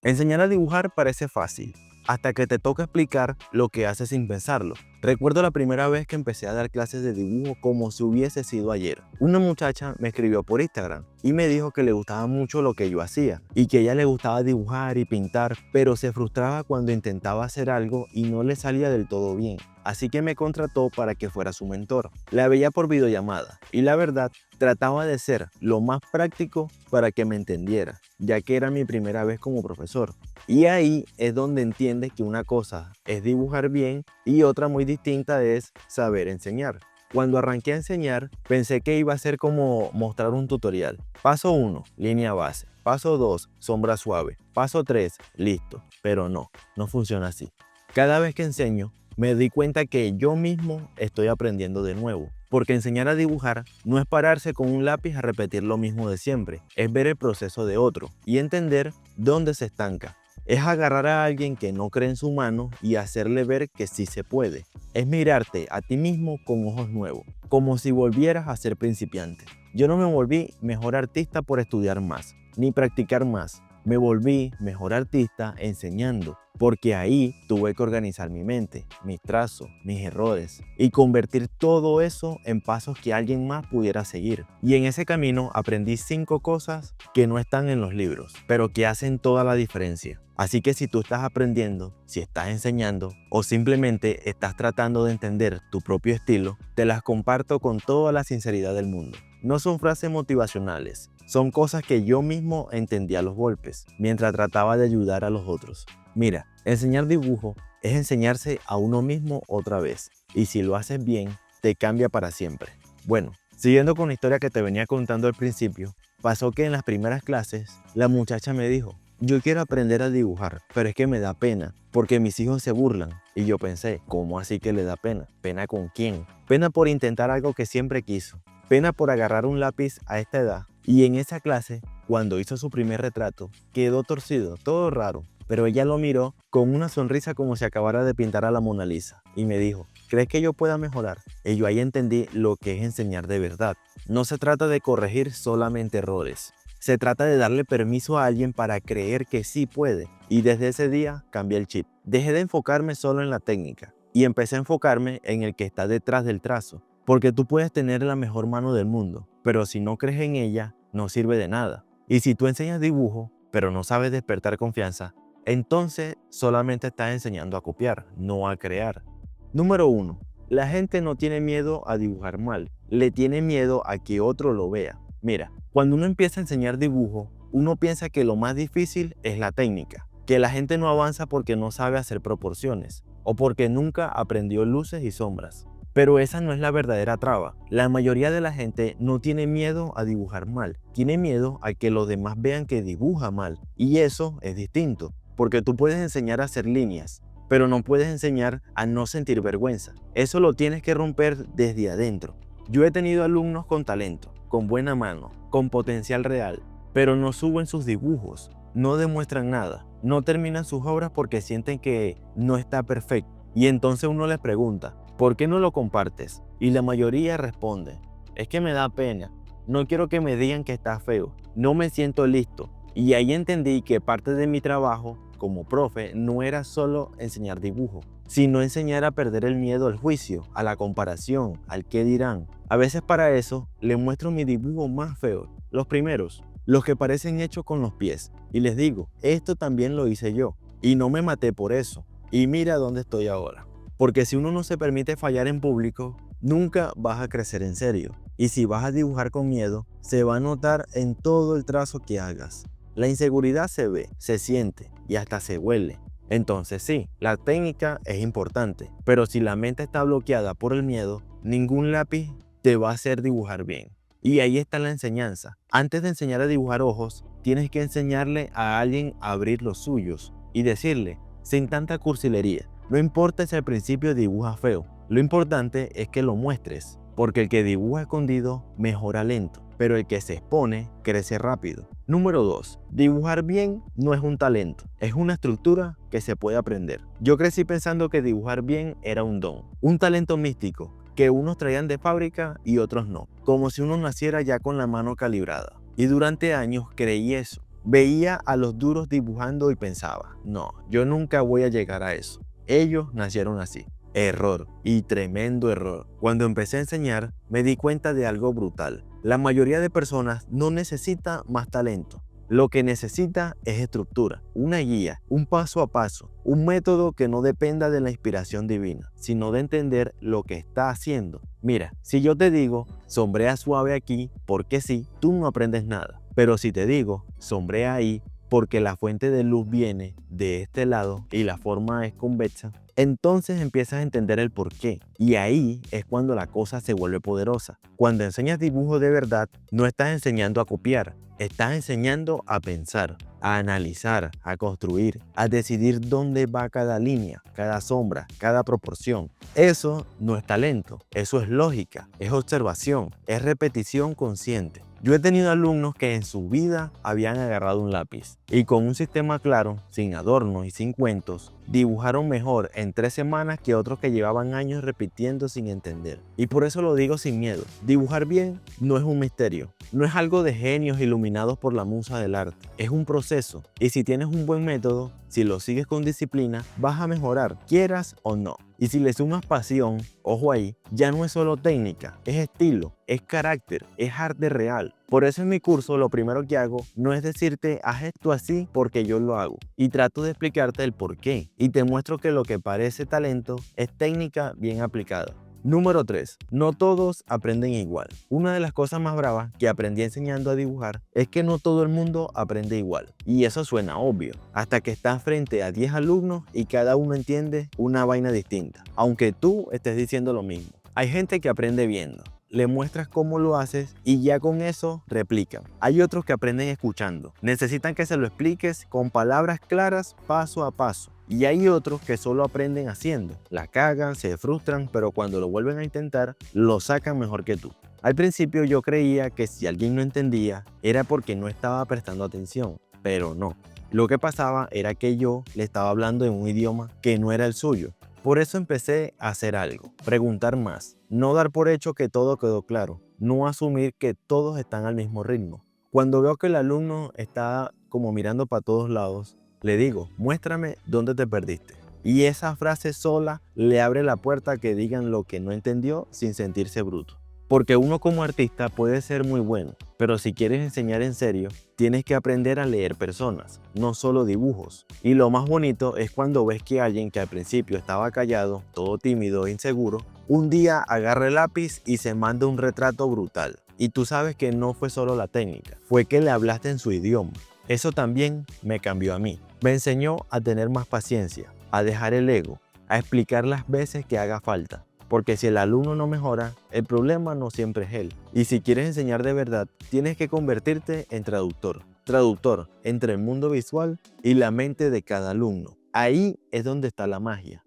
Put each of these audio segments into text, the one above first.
Enseñar a dibujar parece fácil, hasta que te toca explicar lo que haces sin pensarlo. Recuerdo la primera vez que empecé a dar clases de dibujo como si hubiese sido ayer. Una muchacha me escribió por Instagram y me dijo que le gustaba mucho lo que yo hacía y que a ella le gustaba dibujar y pintar, pero se frustraba cuando intentaba hacer algo y no le salía del todo bien. Así que me contrató para que fuera su mentor. La veía por videollamada y la verdad trataba de ser lo más práctico para que me entendiera, ya que era mi primera vez como profesor. Y ahí es donde entiendes que una cosa es dibujar bien y otra muy distinta es saber enseñar. Cuando arranqué a enseñar, pensé que iba a ser como mostrar un tutorial. Paso 1, línea base. Paso 2, sombra suave. Paso 3, listo. Pero no funciona así. Cada vez que enseño, me di cuenta que yo mismo estoy aprendiendo de nuevo. Porque enseñar a dibujar no es pararse con un lápiz a repetir lo mismo de siempre, es ver el proceso de otro y entender dónde se estanca. Es agarrar a alguien que no cree en su mano y hacerle ver que sí se puede. Es mirarte a ti mismo con ojos nuevos, como si volvieras a ser principiante. Yo no me volví mejor artista por estudiar más, ni practicar más. Me volví mejor artista enseñando, porque ahí tuve que organizar mi mente, mis trazos, mis errores y convertir todo eso en pasos que alguien más pudiera seguir. Y en ese camino aprendí 5 cosas que no están en los libros, pero que hacen toda la diferencia. Así que si tú estás aprendiendo, si estás enseñando o simplemente estás tratando de entender tu propio estilo, te las comparto con toda la sinceridad del mundo. No son frases motivacionales, son cosas que yo mismo entendí a los golpes, mientras trataba de ayudar a los otros. Mira, enseñar dibujo es enseñarse a uno mismo otra vez, y si lo haces bien, te cambia para siempre. Bueno, siguiendo con la historia que te venía contando al principio, pasó que en las primeras clases, la muchacha me dijo: yo quiero aprender a dibujar, pero es que me da pena, porque mis hijos se burlan. Y yo pensé, ¿cómo así que le da pena? ¿Pena con quién? Pena por intentar algo que siempre quiso. Pena por agarrar un lápiz a esta edad. Y en esa clase, cuando hizo su primer retrato, quedó torcido, todo raro. Pero ella lo miró con una sonrisa como si acabara de pintar a la Mona Lisa. Y me dijo, ¿crees que yo pueda mejorar? Y yo ahí entendí lo que es enseñar de verdad. No se trata de corregir solamente errores. Se trata de darle permiso a alguien para creer que sí puede. Y desde ese día cambié el chip. Dejé de enfocarme solo en la técnica y empecé a enfocarme en el que está detrás del trazo. Porque tú puedes tener la mejor mano del mundo, pero si no crees en ella, no sirve de nada. Y si tú enseñas dibujo, pero no sabes despertar confianza, entonces solamente estás enseñando a copiar, no a crear. Número 1. La gente no tiene miedo a dibujar mal, le tiene miedo a que otro lo vea. Mira, cuando uno empieza a enseñar dibujo, uno piensa que lo más difícil es la técnica, que la gente no avanza porque no sabe hacer proporciones o porque nunca aprendió luces y sombras. Pero esa no es la verdadera traba. La mayoría de la gente no tiene miedo a dibujar mal, tiene miedo a que los demás vean que dibuja mal. Y eso es distinto, porque tú puedes enseñar a hacer líneas, pero no puedes enseñar a no sentir vergüenza. Eso lo tienes que romper desde adentro. Yo he tenido alumnos con talento, con buena mano, con potencial real, pero no suben sus dibujos, no demuestran nada, no terminan sus obras porque sienten que no está perfecto. Y entonces uno les pregunta, ¿por qué no lo compartes? Y la mayoría responde, es que me da pena, no quiero que me digan que está feo, no me siento listo. Y ahí entendí que parte de mi trabajo como profe no era solo enseñar dibujo, sino enseñar a perder el miedo al juicio, a la comparación, al qué dirán. A veces para eso le muestro mi dibujo más feo, los primeros, los que parecen hechos con los pies. Y les digo, esto también lo hice yo, y no me maté por eso. Y mira dónde estoy ahora. Porque si uno no se permite fallar en público, nunca vas a crecer en serio. Y si vas a dibujar con miedo, se va a notar en todo el trazo que hagas. La inseguridad se ve, se siente y hasta se huele. Entonces sí, la técnica es importante, pero si la mente está bloqueada por el miedo, ningún lápiz te va a hacer dibujar bien. Y ahí está la enseñanza. Antes de enseñar a dibujar ojos, tienes que enseñarle a alguien a abrir los suyos y decirle, sin tanta cursilería, no importa si al principio dibujas feo, lo importante es que lo muestres, porque el que dibuja escondido mejora lento, pero el que se expone crece rápido. Número 2. Dibujar bien no es un talento, es una estructura que se puede aprender. Yo crecí pensando que dibujar bien era un don, un talento místico, que unos traían de fábrica y otros no, como si uno naciera ya con la mano calibrada. Y durante años creí eso. Veía a los duros dibujando y pensaba, no, yo nunca voy a llegar a eso. Ellos nacieron así. Error, y tremendo error. Cuando empecé a enseñar, me di cuenta de algo brutal. La mayoría de personas no necesita más talento. Lo que necesita es estructura, una guía, un paso a paso, un método que no dependa de la inspiración divina, sino de entender lo que está haciendo. Mira, si yo te digo, sombrea suave aquí, porque sí, tú no aprendes nada. Pero si te digo, sombrea ahí, porque la fuente de luz viene de este lado y la forma es convexa, entonces empiezas a entender el porqué. Y ahí es cuando la cosa se vuelve poderosa. Cuando enseñas dibujo de verdad, no estás enseñando a copiar, estás enseñando a pensar, a analizar, a construir, a decidir dónde va cada línea, cada sombra, cada proporción. Eso no es talento, eso es lógica, es observación, es repetición consciente. Yo he tenido alumnos que en su vida habían agarrado un lápiz y con un sistema claro, sin adornos y sin cuentos, dibujaron mejor en 3 semanas que otros que llevaban años repitiendo sin entender. Y por eso lo digo sin miedo. Dibujar bien no es un misterio, no es algo de genios iluminados por la musa del arte. Es un proceso y si tienes un buen método, si lo sigues con disciplina, vas a mejorar, quieras o no. Y si le sumas pasión, ojo ahí, ya no es solo técnica, es estilo, es carácter, es arte real. Por eso en mi curso lo primero que hago no es decirte haz esto así porque yo lo hago. Y trato de explicarte el por qué. Y te muestro que lo que parece talento es técnica bien aplicada. Número 3. No todos aprenden igual. Una de las cosas más bravas que aprendí enseñando a dibujar es que no todo el mundo aprende igual. Y eso suena obvio, hasta que estás frente a 10 alumnos y cada uno entiende una vaina distinta, aunque tú estés diciendo lo mismo. Hay gente que aprende viendo. Le muestras cómo lo haces y ya con eso replican. Hay otros que aprenden escuchando. Necesitan que se lo expliques con palabras claras paso a paso. Y hay otros que solo aprenden haciendo. La cagan, se frustran, pero cuando lo vuelven a intentar, lo sacan mejor que tú. Al principio yo creía que si alguien no entendía, era porque no estaba prestando atención, pero no. Lo que pasaba era que yo le estaba hablando en un idioma que no era el suyo. Por eso empecé a hacer algo, preguntar más, no dar por hecho que todo quedó claro, no asumir que todos están al mismo ritmo. Cuando veo que el alumno está como mirando para todos lados, le digo, muéstrame dónde te perdiste. Y esa frase sola le abre la puerta a que digan lo que no entendió sin sentirse bruto. Porque uno como artista puede ser muy bueno, pero si quieres enseñar en serio, tienes que aprender a leer personas, no solo dibujos. Y lo más bonito es cuando ves que alguien que al principio estaba callado, todo tímido e inseguro, un día agarra el lápiz y se manda un retrato brutal. Y tú sabes que no fue solo la técnica, fue que le hablaste en su idioma. Eso también me cambió a mí. Me enseñó a tener más paciencia, a dejar el ego, a explicar las veces que haga falta. Porque si el alumno no mejora, el problema no siempre es él. Y si quieres enseñar de verdad, tienes que convertirte en traductor. Traductor entre el mundo visual y la mente de cada alumno. Ahí es donde está la magia.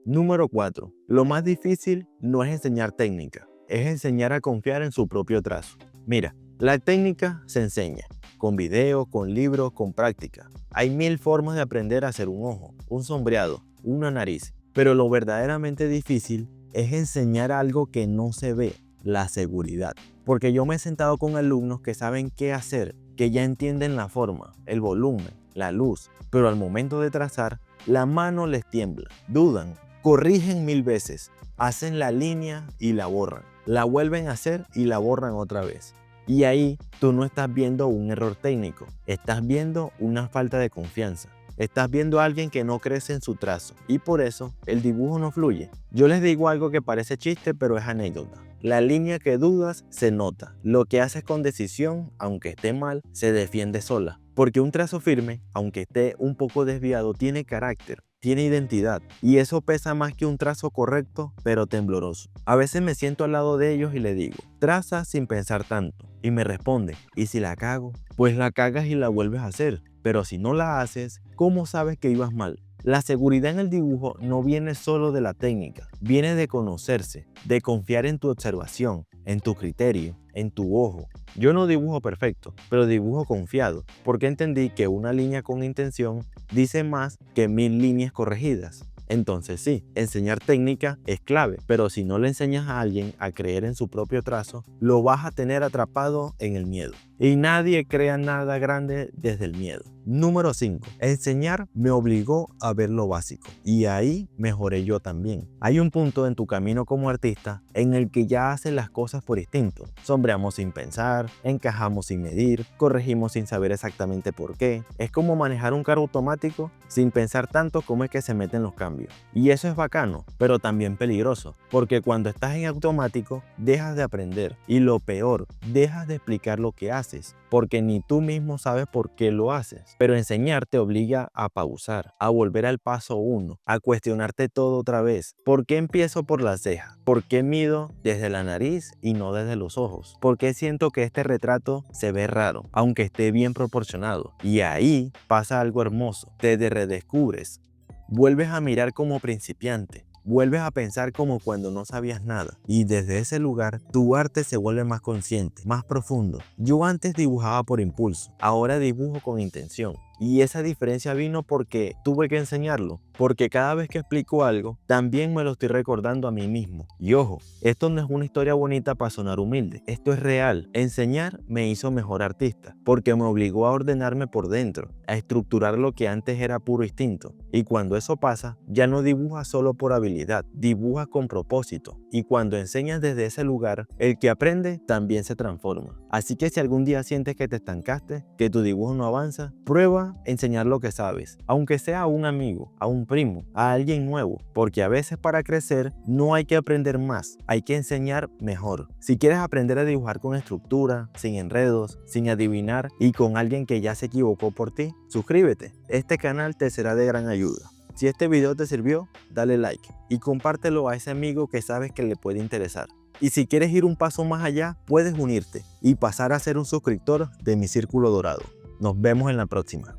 Número 4. Lo más difícil no es enseñar técnica, es enseñar a confiar en su propio trazo. Mira, la técnica se enseña, con video, con libros, con práctica. Hay 1000 formas de aprender a hacer un ojo, un sombreado, una nariz. Pero lo verdaderamente difícil es enseñar algo que no se ve, la seguridad. Porque yo me he sentado con alumnos que saben qué hacer, que ya entienden la forma, el volumen, la luz, pero al momento de trazar, la mano les tiembla, dudan, corrigen 1000 veces, hacen la línea y la borran, la vuelven a hacer y la borran otra vez. Y ahí tú no estás viendo un error técnico, estás viendo una falta de confianza. Estás viendo a alguien que no crece en su trazo y por eso el dibujo no fluye. Yo les digo algo que parece chiste, pero es anécdota. La línea que dudas se nota. Lo que haces con decisión, aunque esté mal, se defiende sola. Porque un trazo firme, aunque esté un poco desviado, tiene carácter, tiene identidad. Y eso pesa más que un trazo correcto, pero tembloroso. A veces me siento al lado de ellos y le digo, traza sin pensar tanto. Y me responde, ¿y si la cago? Pues la cagas y la vuelves a hacer. Pero si no la haces, ¿cómo sabes que ibas mal? La seguridad en el dibujo no viene solo de la técnica, viene de conocerse, de confiar en tu observación, en tu criterio, en tu ojo. Yo no dibujo perfecto, pero dibujo confiado, porque entendí que una línea con intención dice más que 1000 líneas corregidas. Entonces sí, enseñar técnica es clave, pero si no le enseñas a alguien a creer en su propio trazo, lo vas a tener atrapado en el miedo. Y nadie crea nada grande desde el miedo. Número 5. Enseñar me obligó a ver lo básico y ahí mejoré yo también. Hay un punto en tu camino como artista en el que ya haces las cosas por instinto. Sombreamos sin pensar, encajamos sin medir, corregimos sin saber exactamente por qué. Es como manejar un carro automático sin pensar tanto cómo es que se meten los cambios. Y eso es bacano, pero también peligroso, porque cuando estás en automático dejas de aprender y lo peor, dejas de explicar lo que haces, porque ni tú mismo sabes por qué lo haces. Pero enseñar te obliga a pausar, a volver al paso 1, a cuestionarte todo otra vez. ¿Por qué empiezo por la ceja? ¿Por qué mido desde la nariz y no desde los ojos? ¿Por qué siento que este retrato se ve raro, aunque esté bien proporcionado? Y ahí pasa algo hermoso, te redescubres. Vuelves a mirar como principiante. Vuelves a pensar como cuando no sabías nada y desde ese lugar tu arte se vuelve más consciente, más profundo. Yo antes dibujaba por impulso, ahora dibujo con intención. Y esa diferencia vino porque tuve que enseñarlo, porque cada vez que explico algo, también me lo estoy recordando a mí mismo. Y ojo, esto no es una historia bonita para sonar humilde, esto es real. Enseñar me hizo mejor artista, porque me obligó a ordenarme por dentro, a estructurar lo que antes era puro instinto. Y cuando eso pasa, ya no dibujas solo por habilidad, dibujas con propósito. Y cuando enseñas desde ese lugar, el que aprende también se transforma. Así que si algún día sientes que te estancaste, que tu dibujo no avanza, prueba enseñar lo que sabes, aunque sea a un amigo, a un primo, a alguien nuevo, porque a veces para crecer no hay que aprender más, hay que enseñar mejor. Si quieres aprender a dibujar con estructura, sin enredos, sin adivinar y con alguien que ya se equivocó por ti, suscríbete. Este canal te será de gran ayuda. Si este video te sirvió, dale like y compártelo a ese amigo que sabes que le puede interesar. Y si quieres ir un paso más allá, puedes unirte y pasar a ser un suscriptor de mi Círculo Dorado. Nos vemos en la próxima.